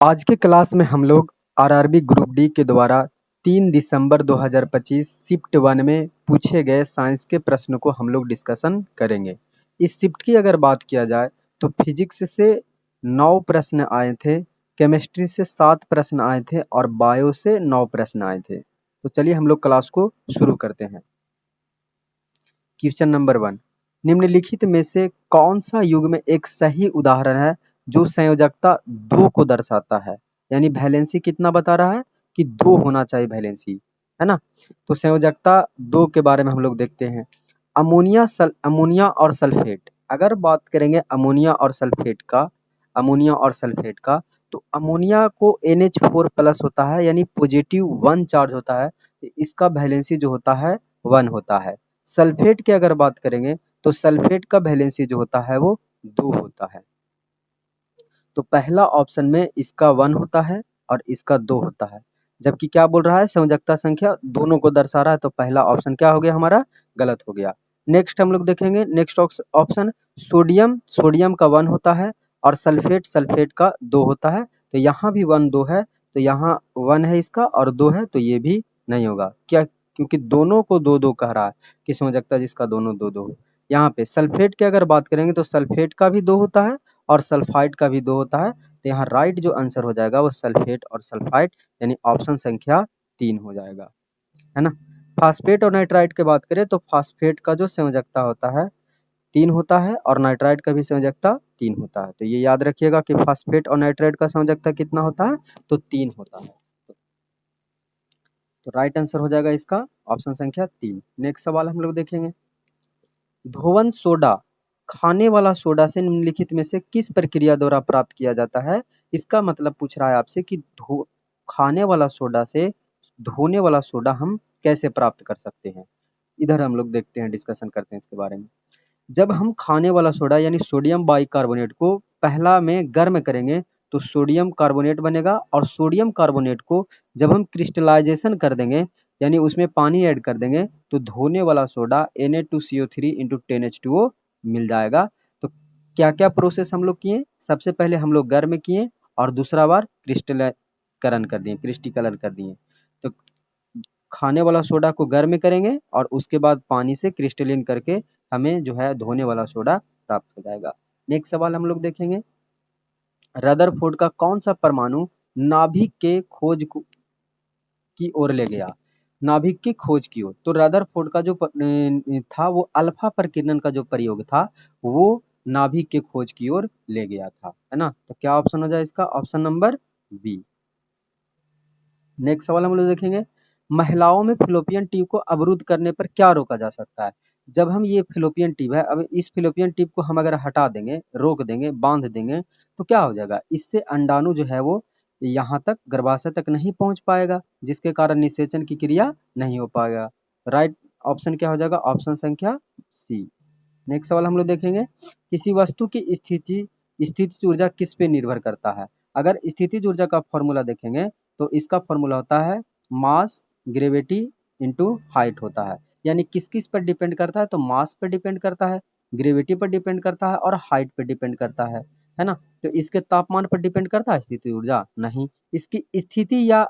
आज के क्लास में हम लोग आरआरबी ग्रुप डी के द्वारा 3 दिसंबर 2025 शिफ्ट 1 में पूछे गए साइंस के प्रश्न को हम लोग डिस्कशन करेंगे। इस शिफ्ट की अगर बात किया जाए तो फिजिक्स से 9 प्रश्न आए थे, केमिस्ट्री से 7 प्रश्न आए थे और बायो से 9 प्रश्न आए थे। तो चलिए हम लोग क्लास को शुरू करते हैं। क्वेश्चन नंबर 1, निम्नलिखित में से कौन सा युग्म एक सही उदाहरण है जो संयोजकता 2 को दर्शाता है? यानी वैलेंसी कितना बता रहा है कि 2 होना चाहिए वैलेंसी, है ना। तो संयोजकता 2 के बारे में हम लोग देखते हैं। अमोनिया और सल्फेट, अगर बात करेंगे अमोनिया और सल्फेट का, तो अमोनिया को NH4 प्लस होता है, यानी पॉजिटिव 1 चार्ज होता है। इसका वैलेंसी जो होता है 1 होता है। सल्फेट की अगर बात करेंगे तो सल्फेट का वैलेंसी जो होता है वो 2 होता है। तो पहला ऑप्शन में इसका 1 होता है और इसका 2 होता है, जबकि क्या बोल रहा है, संयोजकता संख्या दोनों को दर्शा रहा है। तो पहला ऑप्शन क्या हो गया हमारा, गलत हो गया। नेक्स्ट हम लोग देखेंगे, नेक्स्ट ऑप्शन सोडियम का 1 होता है और सल्फेट का 2 होता है। तो यहाँ भी 1 2 है, तो यहाँ 1 है इसका और 2 है, तो ये भी नहीं होगा। क्या, क्योंकि दोनों को 2 2 कह रहा है कि संयोजकता जिसका दोनों 2 2 हो। यहाँ पे सल्फेट की अगर बात करेंगे तो सल्फेट का भी 2 होता है और सल्फाइड का भी 2 होता है। तो यहाँ राइट जो आंसर हो जाएगा वो सल्फेट और सल्फाइड, यानी ऑप्शन संख्या 3 हो जाएगा, है ना। फास्फेट और नाइट्राइट की बात करें तो फास्फेट का जो संयोजकता होता है 3 होता है और नाइट्राइट का भी संयोजकता 3 होता है। तो ये याद रखिएगा कि फास्फेट और नाइट्राइट का संयोजकता कितना होता है, तो 3 होता है। तो राइट आंसर हो जाएगा इसका ऑप्शन संख्या 3। नेक्स्ट सवाल हम लोग देखेंगे, धोवन सोडा खाने वाला सोडा से निम्नलिखित में से किस प्रक्रिया द्वारा प्राप्त किया जाता है? इसका मतलब पूछ रहा है आपसे कि खाने वाला सोडा से धोने वाला सोडा हम कैसे प्राप्त कर सकते हैं। इधर हम लोग देखते हैं, डिस्कशन करते हैं इसके बारे में। जब हम खाने वाला सोडा यानी सोडियम बाइकार्बोनेट को पहला में गर्म करेंगे तो सोडियम कार्बोनेट बनेगा, और सोडियम कार्बोनेट को जब हम क्रिस्टलाइजेशन कर देंगे यानी उसमें पानी ऐड कर देंगे तो धोने वाला सोडा Na2CO3 इंटू 10H2O मिल जाएगा। तो क्या क्या प्रोसेस हम लोग किए, सबसे पहले हम लोग गर्म किए और दूसरा बार क्रिस्टलीकरण कर दिए। तो खाने वाला सोडा को गर्म करेंगे और उसके बाद पानी से क्रिस्टलीन करके हमें जो है धोने वाला सोडा प्राप्त हो जाएगा। नेक्स्ट सवाल हम लोग देखेंगे, रदरफोर्ड का कौन सा परमाणु नाभिक के खोज की ओर ले गया? नाभिक की खोज की ओर। तो रदरफोर्ड का जो था वो अल्फा प्रकीर्णन का जो प्रयोग था वो नाभिक के खोज की ओर ले गया था, है ना। तो क्या ऑप्शन हो जाए इसका, ऑप्शन नंबर बी। नेक्स्ट सवाल हम लोग देखेंगे, महिलाओं में फिलोपियन ट्यूब को अवरुद्ध करने पर क्या रोका जा सकता है? जब हम ये फिलोपियन ट्यूब है, अब इस फिलोपियन ट्यूब को हम अगर हटा देंगे, रोक देंगे, बांध देंगे तो क्या हो जाएगा, इससे अंडाणु जो है वो यहाँ तक गर्भाशय तक नहीं पहुंच पाएगा, जिसके कारण निषेचन की क्रिया नहीं हो पाएगा। राइट ऑप्शन क्या हो जाएगा, ऑप्शन संख्या सी। नेक्स्ट सवाल हम लोग देखेंगे, किसी वस्तु की स्थिति ऊर्जा किस पे निर्भर करता है? अगर स्थिति ऊर्जा का फॉर्मूला देखेंगे तो इसका फॉर्मूला होता है मास ग्रेविटी इंटू हाइट होता है। यानी किस किस पर डिपेंड करता है, तो मास पर डिपेंड करता है, ग्रेविटी पर डिपेंड करता है और हाइट पर डिपेंड करता है ना। तो इसके तापमान पर डिपेंड करता है स्थिति ऊर्जा, नहीं। इसकी स्थिति या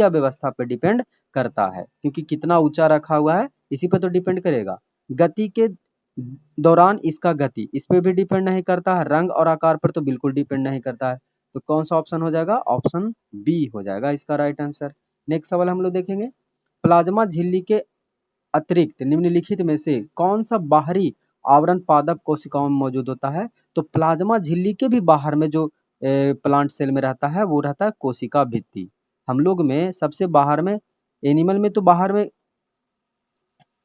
व्यवस्था पर डिपेंड करता है, क्योंकि कितना ऊंचा रखा हुआ है इसी पर तो डिपेंड करेगा। गति के दौरान इसका गति इस पे भी डिपेंड नहीं करता है, रंग और आकार पर तो बिल्कुल डिपेंड नहीं करता है। तो कौन सा ऑप्शन हो जाएगा, ऑप्शन बी हो जाएगा इसका राइट आंसर। नेक्स्ट सवाल हम लोग देखेंगे, प्लाज्मा झिल्ली के अतिरिक्त निम्नलिखित में से कौन सा बाहरी आवरण पादप कोशिकाओं में मौजूद होता है? तो प्लाज्मा झिल्ली के भी बाहर में जो प्लांट सेल में रहता है वो रहता है कोशिका भित्ति। हम लोग में सबसे बाहर में, एनिमल में तो बाहर में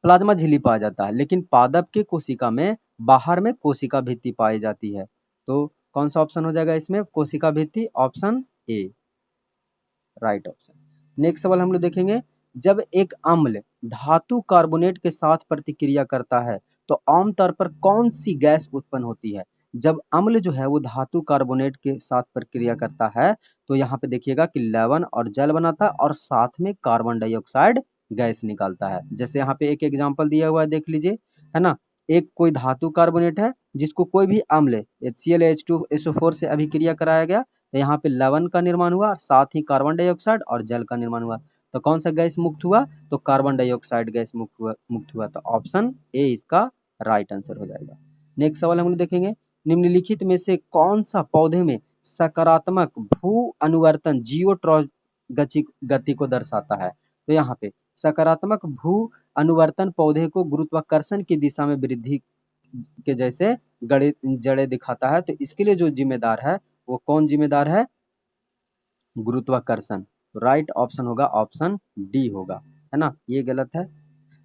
प्लाज्मा झिल्ली पाया जाता है, लेकिन पादप के कोशिका में बाहर में कोशिका भित्ति पाई जाती है। तो कौन सा ऑप्शन हो जाएगा इसमें, कोशिका भित्ति, option A right option. Next सवाल हम लोग देखेंगे, जब एक अम्ल धातु कार्बोनेट के साथ प्रतिक्रिया करता है तो आमतौर पर कौन सी गैस उत्पन्न होती है? जब अम्ल जो है वो धातु कार्बोनेट के साथ प्रक्रिया करता है तो यहाँ पे देखिएगा कि लवण और जल बनाता है और साथ में कार्बन डाइऑक्साइड गैस निकालता है। जैसे यहाँ पे एक एग्जांपल दिया हुआ है, देख लीजिए, है ना। एक कोई धातु कार्बोनेट है जिसको कोई भी अम्ल HCl H2SO4 से अभिक्रिया कराया गया तो यहाँ पे लवण का निर्माण हुआ, साथ ही कार्बन डाइऑक्साइड और जल का निर्माण हुआ। तो कौन सा गैस मुक्त हुआ? तो कार्बन डाइऑक्साइड गैस मुक्त हुआ। तो ऑप्शन ए इसका राइट आंसर हो जाएगा। नेक्स्ट सवाल हम लोग देखेंगे, निम्नलिखित में से कौन सा पौधे में सकारात्मक भू अनुवर्तन जियोट्रॉप गति को दर्शाता है? तो यहाँ पे सकारात्मक भू अनुवर्तन पौधे को गुरुत्वाकर्षण की दिशा में वृद्धि के जैसे जड़ें दिखाता है। तो इसके लिए जो जिम्मेदार है वो कौन जिम्मेदार है? गुरुत्वाकर्षण। तो राइट ऑप्शन होगा ऑप्शन डी होगा, है ना, ये गलत है।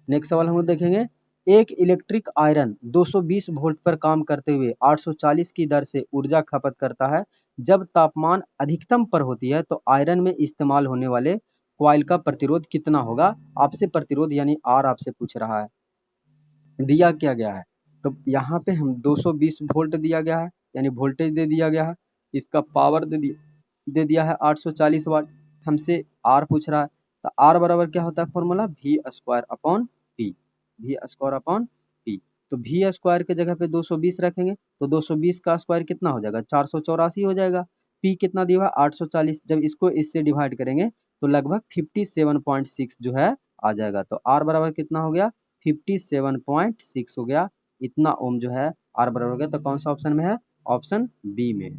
नेक्स्ट सवाल हम लोग देखेंगे, एक इलेक्ट्रिक आयरन 220 वोल्ट पर काम करते हुए 840 की दर से ऊर्जा खपत करता है। जब तापमान अधिकतम पर होती है तो आयरन में इस्तेमाल होने वाले कॉइल का प्रतिरोध कितना होगा? आपसे प्रतिरोध यानी आर आपसे पूछ रहा है, दिया क्या गया है? तो यहाँ पे हम 220 वोल्ट दिया गया है, यानी वोल्टेज दे दिया गया है, इसका पावर दे दिया है 840 वाट। हमसे आर पूछ रहा है, तो आर बराबर क्या होता है formula? V square upon P, V square upon P. तो वी स्क्वायर के जगह पे 220 रखेंगे तो 220 का स्क्वायर कितना हो जाएगा? 484 हो जाएगा। पी कितना दिया हुआ? 840। जब इसको इससे डिवाइड करेंगे तो लगभग 57.6 जो है आ जाएगा। तो आर बराबर कितना हो गया? 57.6 हो गया। इतना ओम जो है आर बराबर हो गया। तो कौन सा ऑप्शन में है? ऑप्शन बी में।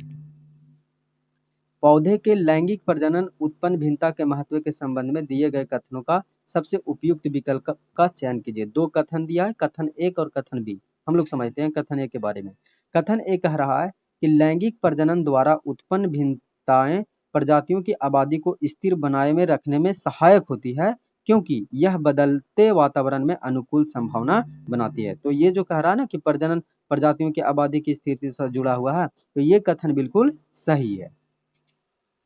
पौधे के लैंगिक प्रजनन उत्पन्न भिन्नता के महत्व के संबंध में दिए गए कथनों का सबसे उपयुक्त विकल्प का चयन कीजिए। दो कथन दिया है, कथन एक और कथन बी। हम लोग समझते हैं कथन ए के बारे में। कथन ए कह रहा है कि लैंगिक प्रजनन द्वारा उत्पन्न भिन्नताएं प्रजातियों की आबादी को स्थिर बनाए में रखने में सहायक होती है, क्योंकि यह बदलते वातावरण में अनुकूल संभावना बनाती है। तो ये जो कह रहा है ना कि प्रजनन प्रजातियों की आबादी की स्थिति से जुड़ा हुआ है, तो ये कथन बिल्कुल सही है।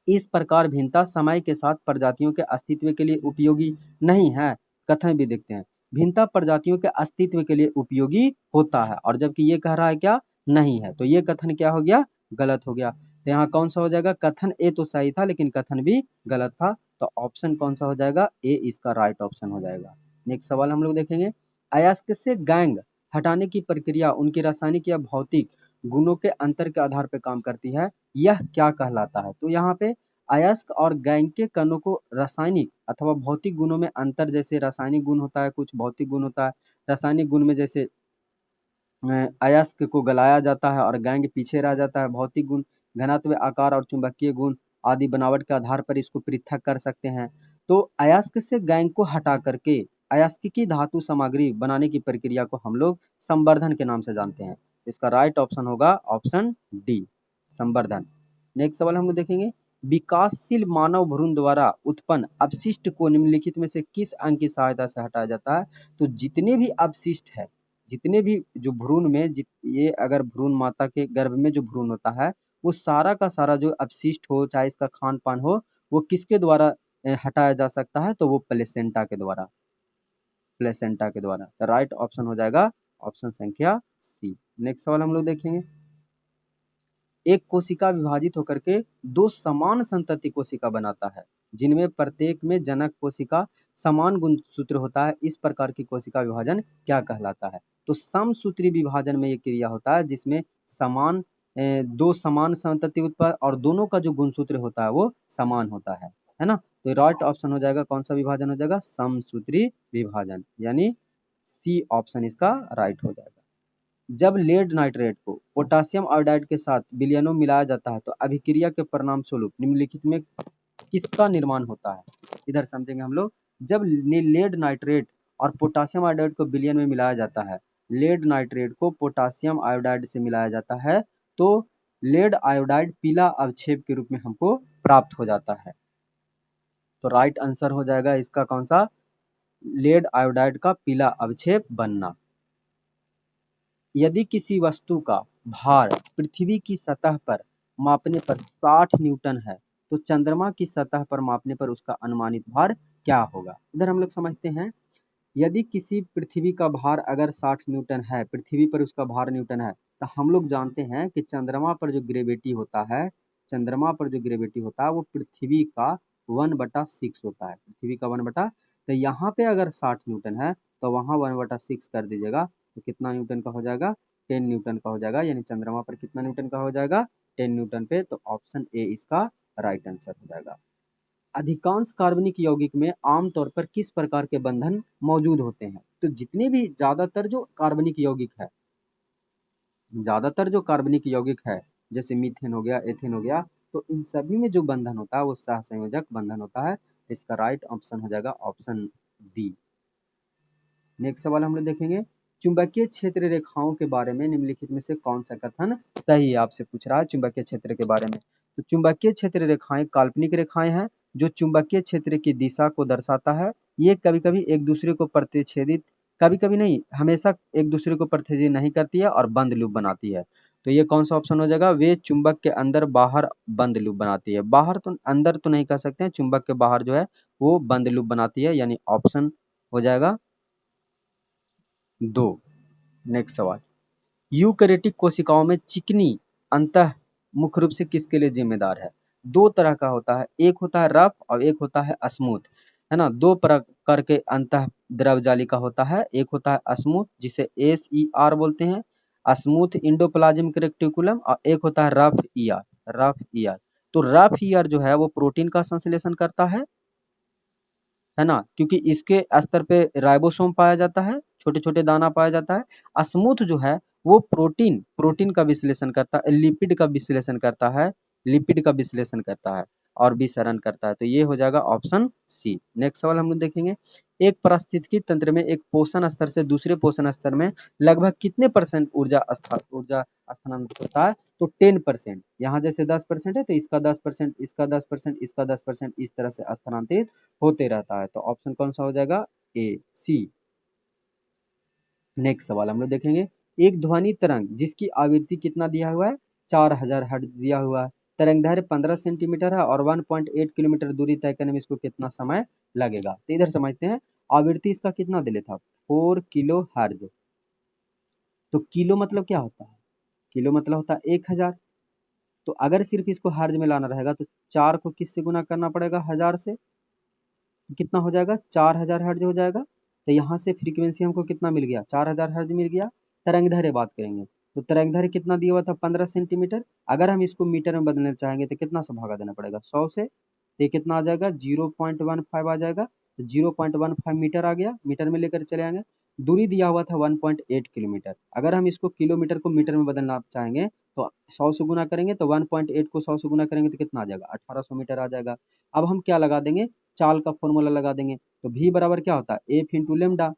इस प्रकार भिन्नता समय के साथ प्रजातियों के अस्तित्व के लिए उपयोगी नहीं है। कथन भी देखते हैं, भिन्नता प्रजातियों के अस्तित्व के लिए उपयोगी होता है, और जबकि ये कह रहा है क्या? नहीं है। तो ये कथन क्या हो गया? गलत हो गया। तो यहाँ कौन सा हो जाएगा? कथन ए तो सही था लेकिन कथन भी गलत था। तो ऑप्शन कौन सा हो जाएगा? ए इसका राइट ऑप्शन हो जाएगा। नेक्स्ट सवाल हम लोग देखेंगे, अयस्क से गैंग हटाने की प्रक्रिया उनके रासायनिक या भौतिक गुणों के अंतर के आधार पर काम करती है, यह क्या कहलाता है? तो यहाँ पे अयस्क और गैंग के कणों को रासायनिक अथवा भौतिक गुणों में अंतर, जैसे रासायनिक गुण होता है, कुछ भौतिक गुण होता है। रासायनिक गुण में जैसे अयस्क को गलाया जाता है और गैंग पीछे रह जाता है। भौतिक गुण घनत्व, आकार और चुंबकीय गुण आदि बनावट के आधार पर इसको पृथक कर सकते हैं। तो अयस्क से गैंग को हटा करके अयस्क की धातु सामग्री बनाने की प्रक्रिया को हम लोग संवर्धन के नाम से जानते हैं। इसका राइट ऑप्शन होगा ऑप्शन डी, संवर्धन। नेक्स्ट सवाल हम लोग देखेंगे, विकासशील मानव भ्रूण द्वारा उत्पन्न अपशिष्ट को निम्नलिखित में से किस अंग की सहायता से हटाया जाता है? तो जितने भी अपशिष्ट है, जितने भी जो भ्रूण में ये अगर भ्रूण माता के गर्भ में जो भ्रूण होता है, वो सारा का सारा जो अपशिष्ट हो, चाहे इसका खान पान हो, वो किसके द्वारा हटाया जा सकता है? तो वो प्लेसेंटा के द्वारा, प्लेसेंटा के द्वारा। तो राइट ऑप्शन हो जाएगा ऑप्शन संख्या सी। नेक्स्ट सवाल हम लोग देखेंगे, एक कोशिका विभाजित होकर के दो समान संतति कोशिका बनाता है, जिनमें प्रत्येक में जनक कोशिका समान गुणसूत्र होता है। इस प्रकार की कोशिका विभाजन क्या कहलाता है? तो समसूत्री विभाजन में ये क्रिया होता है जिसमें दो समान संतति उत्पन्न और दोनों का जो गुणसूत्र होता है वो समान होता है ना। तो राइट ऑप्शन हो जाएगा कौन सा विभाजन हो जाएगा? समसूत्री विभाजन, यानी सी ऑप्शन इसका राइट हो जाएगा। जब लेड नाइट्रेट को पोटासियम आयोडाइड के साथ विलयनों मिलाया जाता है तो अभिक्रिया के परिणाम स्वरूप निम्नलिखित में किसका निर्माण होता है? इधर समझेंगे हम लोग। जब लेड नाइट्रेट और पोटासियम आयोडाइड को विलयन में मिलाया जाता है, लेड नाइट्रेट को पोटासियम आयोडाइड से मिलाया जाता है, तो लेड आयोडाइड पीला अवक्षेप के रूप में हमको प्राप्त हो जाता है। तो राइट आंसर हो जाएगा इसका कौन सा? लेड आयोडाइड का पीला अवक्षेप बनना। यदि किसी वस्तु का भार पृथ्वी की सतह पर मापने पर 60 न्यूटन है, तो चंद्रमा की सतह पर मापने पर उसका अनुमानित भार क्या होगा? इधर हम लोग समझते हैं, यदि किसी पृथ्वी का भार अगर 60 न्यूटन है, पृथ्वी पर उसका भार न्यूटन है, तो हम लोग जानते हैं कि चंद्रमा पर जो ग्रेविटी होता है, चंद्रमा पर जो ग्रेविटी होता है वो पृथ्वी का 1/6 होता है, पृथ्वी का 1/। तो यहाँ पे अगर 60 न्यूटन है तो वहाँ 1/6 कर दीजिएगा, तो कितना न्यूटन का हो जाएगा? 10 न्यूटन का हो जाएगा। यानी चंद्रमा पर कितना न्यूटन का हो जाएगा? 10 न्यूटन पे, तो ऑप्शन ए इसका राइट आंसर हो जाएगा। अधिकांश कार्बनिक यौगिक में आमतौर पर किस प्रकार के बंधन मौजूद होते हैं? तो जितने भी ज्यादातर जो कार्बनिक यौगिक है, ज्यादातर जो कार्बनिक यौगिक है, जैसे मीथेन हो गया, एथेन हो गया, तो इन सभी में जो बंधन होता है वो सहसंयोजक बंधन होता है। तो इसका राइट ऑप्शन हो जाएगा ऑप्शन बी। नेक्स्ट सवाल हम लोग देखेंगे, चुंबकीय क्षेत्र रेखाओं के बारे में निम्नलिखित में से कौन सा कथन सही है? आपसे पूछ रहा है चुंबकीय क्षेत्र के बारे में। तो चुंबकीय क्षेत्र रेखाएं काल्पनिक रेखाएं हैं जो चुंबकीय क्षेत्र की दिशा को दर्शाता है। ये कभी कभी एक दूसरे को प्रतिच्छेदित, कभी कभी नहीं, हमेशा एक दूसरे को प्रतिच्छेदित नहीं करती है और बंद लूप बनाती है। तो ये कौन सा ऑप्शन हो जाएगा? वे चुंबक के अंदर बाहर बंद लूप बनाती है। बाहर तो, अंदर तो नहीं कह सकते हैं, चुंबक के बाहर जो है वो बंद लूप बनाती है, यानी ऑप्शन हो जाएगा 2। नेक्स्ट सवाल, यूकैरियोटिक कोशिकाओं में चिकनी अंतः मुख्य रूप से किसके लिए जिम्मेदार है? दो तरह का होता है, एक होता है रफ और एक होता है स्मूथ, है ना। दो प्रकार के अंतः द्रव जालिका होता है, एक होता है स्मूथ जिसे SER बोलते हैं, स्मूथ इंडोप्लाज्मिक रेटिकुलम, और एक होता है रफ ER, रफ ER। तो रफ ER जो है वो प्रोटीन का संश्लेषण करता है ना, क्योंकि इसके स्तर पे राइबोसोम पाया जाता है, छोटे छोटे दाना पाया जाता है। स्मूथ जो है वो प्रोटीन प्रोटीन का विश्लेषण करता है, लिपिड का विश्लेषण करता है, लिपिड का विश्लेषण करता है और विसरण करता है। तो ये हो जाएगा ऑप्शन सी। नेक्स्ट सवाल हम लोग देखेंगे, एक पारिस्थितिकी तंत्र में एक पोषण स्तर से दूसरे पोषण स्तर में लगभग कितने % ऊर्जा स्थानांतरित होता है? तो 10%। यहाँ जैसे 10% है तो इसका 10%, इसका 10%, इसका 10%, इस तरह से स्थानांतरित होते रहता है। तो ऑप्शन कौन सा हो जाएगा? ए, सी। नेक्स्ट सवाल हम लोग देखेंगे, एक ध्वनि तरंग जिसकी आवृत्ति कितना दिया हुआ है? 4000 हर्ट्ज दिया हुआ है, तरंग दैर्घ्य 15 सेंटीमीटर है और 1.8 किलोमीटर दूरी तय करने में इसको कितना समय लगेगा? तो इधर समझते हैं, आवृत्ति इसका कितना दिले था? 4 किलो हर्ज। तो किलो मतलब क्या होता है? किलो मतलब होता है 1000। तो अगर सिर्फ इसको हर्ज में लाना रहेगा तो 4 को किससे गुना करना पड़ेगा? 1000 से। कितना हो जाएगा? 4000 हर्ज हो जाएगा। तो यहाँ से फ्रीक्वेंसी हमको कितना मिल गया? 4000 हर्ज मिल गया। तरंग दैर्घ्य बात करेंगे तो तरंग दैर्घ्य कितना दिया हुआ था? 15 सेंटीमीटर। अगर हम इसको मीटर में बदलना चाहेंगे तो कितना से भागा देना पड़ेगा? 100 से। तो ये कितना आ जाएगा? 0.15 आ जाएगा। तो 0.15 मीटर आ गया, मीटर में लेकर चले आएंगे। दूरी दिया हुआ था 1.8 किलोमीटर। अगर हम इसको किलोमीटर को मीटर में बदलना चाहेंगे तो 100 से गुना करेंगे, तो 1.8 को 100 से गुना करेंगे तो कितना आ जाएगा? 1800 मीटर आ जाएगा। अब हम क्या लगा देंगे? चाल का फॉर्मूला लगा देंगे। तो v बराबर क्या होता है? F into lambda.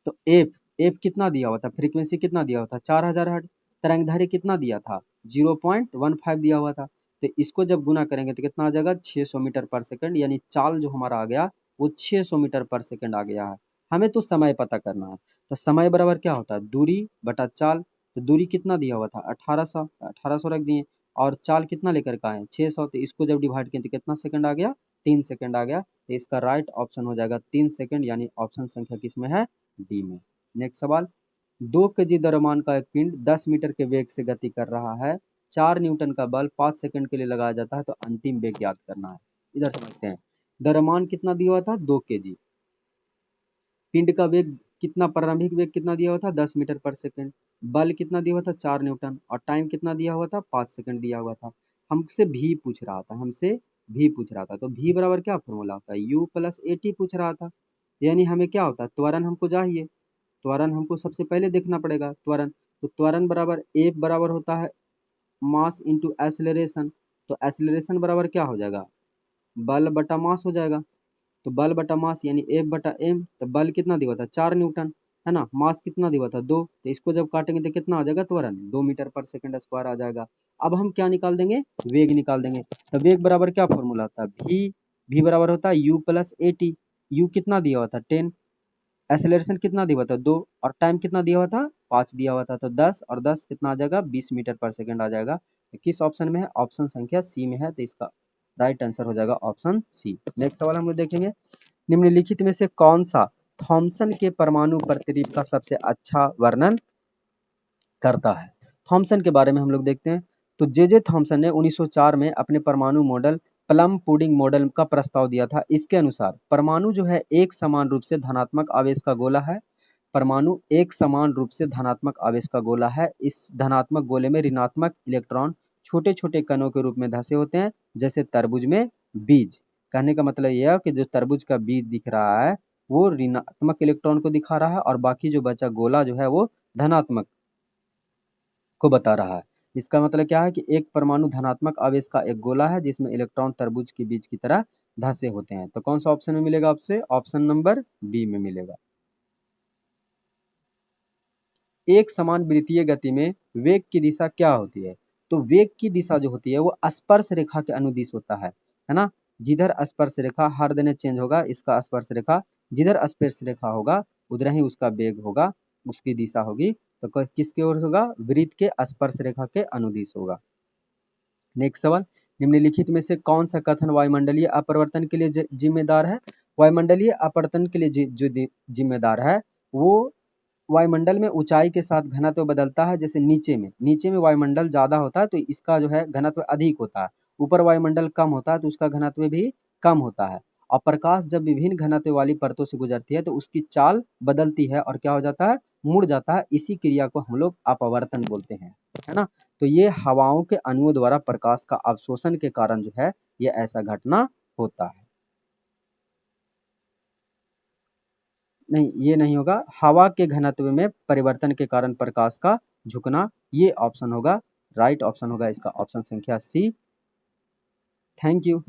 तो एफ एफ कितना दिया हुआ था? फ्रीक्वेंसी कितना दिया हुआ था? 4000 हर्ट्ज। तरंग दैर्घ्य कितना दिया था? 0.15 दिया हुआ था। तो इसको जब गुना करेंगे तो कितना आ जाएगा? 600 मीटर पर सेकंड, यानी चाल जो हमारा आ गया वो 600 मीटर पर सेकंड आ गया है। हमें तो समय पता करना है। तो समय बराबर क्या होता है? दूरी बटा चाल। तो दूरी कितना दिया हुआ था? 1800, 1800 रख दिए, और चाल कितना लेकर के आए? 600। तो इसको जब डिवाइड किए तो कितना सेकंड आ गया? 3 सेकंड आ गया। तो इसका राइट ऑप्शन हो जाएगा 3 सेकंड, यानी ऑप्शन संख्या किसमें है? डी में। नेक्स्ट सवाल, 2 केजी द्रव्यमान का एक पिंड 10 मीटर के वेग से गति कर रहा है, 4 न्यूटन का बल 5 सेकंड के लिए लगाया जाता है, तो अंतिम वेग ज्ञात करना है। इधर समझते हैं, द्रव्यमान कितना दिया हुआ था? 2 केजी। पिंड का वेग कितना, प्रारंभिक वेग कितना दिया हुआ था? 10 मीटर पर सेकंड। बल कितना दिया हुआ था? 4 न्यूटन। और टाइम कितना दिया हुआ था? 5 सेकंड दिया हुआ था। हमसे भी पूछ रहा था, हमसे भी पूछ रहा था। तो भी बराबर क्या फॉर्मूला होता है? u प्लस ए टी पूछ रहा था। यानी हमें क्या होता है? त्वरण हमको चाहिए। त्वरण हमको सबसे पहले देखना पड़ेगा, त्वरण। तो त्वरण बराबर एफ बराबर होता है मास इंटू एक्सेलरेशन। तो एक्सेलरेशन बराबर क्या हो जाएगा? बल बटा मास हो जाएगा। तो बल बटा मास यानी एफ बटा एम। तो बल कितना दिया हुआ था? 4 न्यूटन, है ना। मास कितना दिया हुआ था? 2। तो इसको जब काटेंगे तो कितना आ जाएगा? त्वरण 2 मीटर पर सेकंड स्क्वायर आ जाएगा। अब हम क्या निकाल देंगे? वेग निकाल देंगे। तो वेग बराबर क्या फॉर्मूला होता है? भी बराबर होता है you plus A T. You कितना दिया हुआ था? 10। एक्सेलरेशन कितना दिया हुआ था? 2। और टाइम कितना दिया हुआ था? 5 दिया हुआ था। तो 10 और 10 कितना आ जाएगा? 20 मीटर पर सेकंड आ जाएगा। तो किस ऑप्शन में है? ऑप्शन संख्या सी में है। तो इसका राइट आंसर हो जाएगा ऑप्शन सी। नेक्स्ट सवाल हम लोग देखेंगे, निम्नलिखित में से कौन सा थॉमसन के परमाणु प्रतिरूप का सबसे अच्छा वर्णन करता है? थॉमसन के बारे में हम लोग देखते हैं। तो जे थॉमसन ने 1904 में अपने परमाणु मॉडल प्लम पुडिंग मॉडल का प्रस्ताव दिया था। इसके अनुसार परमाणु जो है एक समान रूप से धनात्मक आवेश का गोला है। परमाणु एक समान रूप से धनात्मक आवेश का गोला है। इस धनात्मक गोले में ऋणात्मक इलेक्ट्रॉन छोटे छोटे कणों के रूप में धंसे होते हैं, जैसे तरबूज में बीज। कहने का मतलब यह है कि जो तरबूज का बीज दिख रहा है वो ऋणात्मक इलेक्ट्रॉन को दिखा रहा है और बाकी जो बचा गोला जो है वो धनात्मक को बता रहा है। इसका मतलब क्या है कि एक परमाणु धनात्मक आवेश का एक गोला है जिसमें इलेक्ट्रॉन तरबूज के बीज की तरह धंसे होते हैं। तो कौन सा ऑप्शन में मिलेगा आपसे? ऑप्शन नंबर बी में मिलेगा। एक समान वृत्तीय गति में वेग की दिशा क्या होती है? तो वेग की दिशा जो होती है वो स्पर्श रेखा के अनुदिश होता है ना। जिधर स्पर्श रेखा हर दिन चेंज होगा, इसका स्पर्श रेखा जिधर स्पर्श रेखा होगा उधर ही उसका वेग होगा, उसकी दिशा होगी। तो किसके ओर होगा? वृत्त के स्पर्श रेखा के अनुदिश होगा। नेक्स्ट सवाल, निम्नलिखित में से कौन सा कथन वायुमंडलीय अपरिवर्तन के लिए जिम्मेदार है? वायुमंडलीय अपवर्तन के लिए जो जिम्मेदार है वो वायुमंडल में ऊंचाई के साथ घनत्व बदलता है। जैसे नीचे में वायुमंडल ज्यादा होता है तो इसका जो है घनत्व अधिक होता है, ऊपर वायुमंडल कम होता है तो उसका घनत्व भी कम होता है। और प्रकाश जब विभिन्न घनत्व वाली परतों से गुजरती है तो उसकी चाल बदलती है और क्या हो जाता है? मुड़ जाता है। इसी क्रिया को हम लोग अपवर्तन बोलते हैं, है ना। तो ये हवाओं के अणुओं द्वारा प्रकाश का अवशोषण के कारण जो है ये ऐसा घटना होता है। नहीं, ये नहीं होगा। हवा के घनत्व में परिवर्तन के कारण प्रकाश का झुकना, ये ऑप्शन होगा, राइट ऑप्शन होगा इसका ऑप्शन संख्या सी। Thank you.